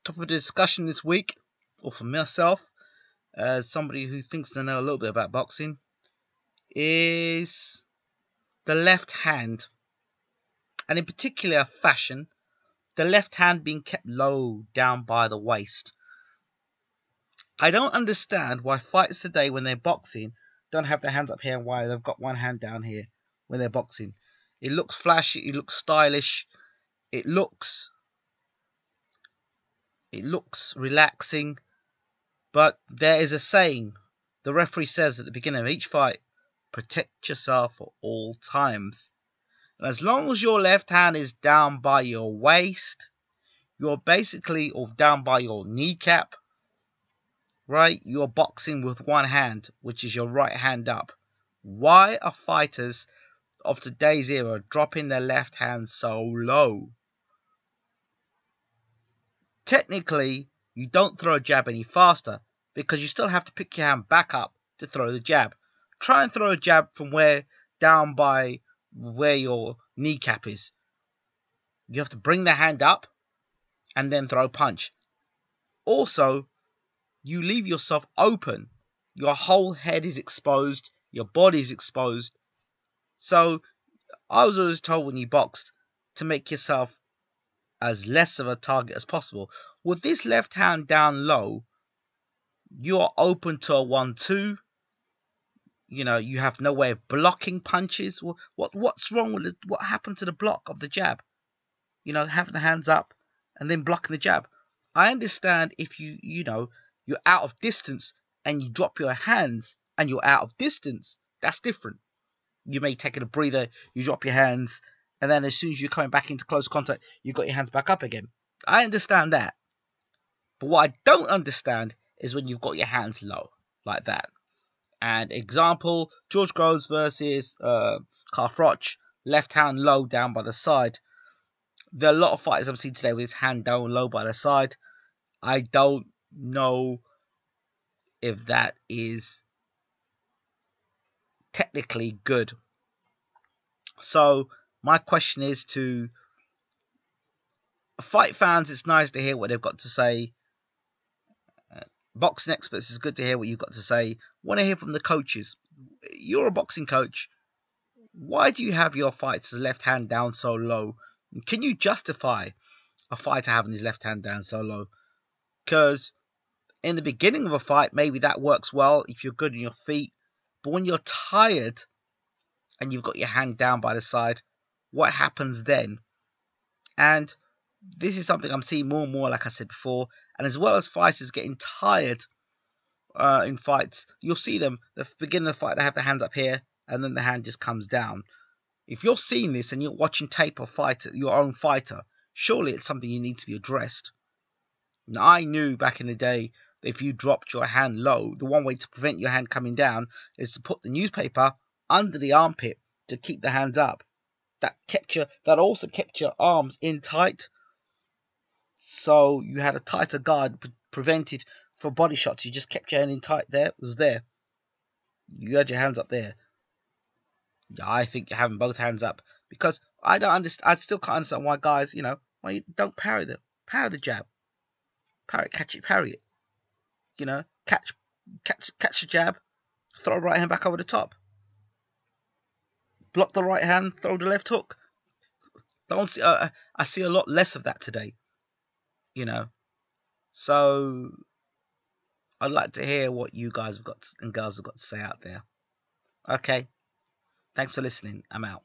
Topic of discussion this week, or for myself, as somebody who thinks they know a little bit about boxing, is the left hand, and in particular fashion, the left hand being kept low down by the waist. I don't understand why fighters today, when they're boxing, don't have their hands up here and why they've got one hand down here when they're boxing. It looks flashy, it looks stylish, it looks relaxing, but there is a saying. The referee says at the beginning of each fight, protect yourself at all times. And as long as your left hand is down by your waist, you're basically, or down by your kneecap, right? You're boxing with one hand, which is your right hand up. Why are fighters of today's era dropping their left hand so low? Technically, you don't throw a jab any faster because you still have to pick your hand back up to throw the jab. Try and throw a jab from down by where your kneecap is. You have to bring the hand up and then throw a punch. Also, you leave yourself open. Your whole head is exposed. Your body is exposed. So, I was always told when you boxed to make yourself as less of a target as possible. With this left hand down low, you are open to a 1-2. You know, you have no way of blocking punches. What's wrong with it? What happened to the block of the jab? You know, having the hands up and then blocking the jab. I understand if you're out of distance and you drop your hands and you're out of distance. That's different. You may take a breather, you drop your hands, and then as soon as you're coming back into close contact, you've got your hands back up again. I understand that. But what I don't understand is when you've got your hands low, like that. And example, George Groves versus Carl Froch, left hand low down by the side. There are a lot of fighters I've seen today with his hand down low by the side. I don't know if that is technically good. So my question is to fight fans, it's nice to hear what they've got to say. Boxing experts, it's good to hear what you've got to say. Want to hear from the coaches. You're a boxing coach. Why do you have your fighter's left hand down so low? Can you justify a fighter having his left hand down so low? Because in the beginning of a fight, maybe that works well if you're good on your feet. But when you're tired and you've got your hand down by the side, what happens then? And this is something I'm seeing more and more, like I said before. And as well as fighters getting tired in fights, you'll see them, the beginning of the fight, they have their hands up here, and then the hand just comes down. If you're seeing this and you're watching tape of your own fighter, surely it's something you need to be addressed. Now, I knew back in the day that if you dropped your hand low, the one way to prevent your hand coming down is to put the newspaper under the armpit to keep the hands up. That also kept your arms in tight, so you had a tighter guard, prevented for body shots. You just kept your hand in tight there. It was there. You had your hands up there. I think you're having both hands up because I don't understand. I still can't understand why guys, why you don't parry the jab, catch it, parry it. Catch the jab, throw the right hand back over the top, block the right hand, throw the left hook. Don't see. I see a lot less of that today. So I'd like to hear what you guys have got and girls have got to say out there. Okay, thanks for listening. I'm out.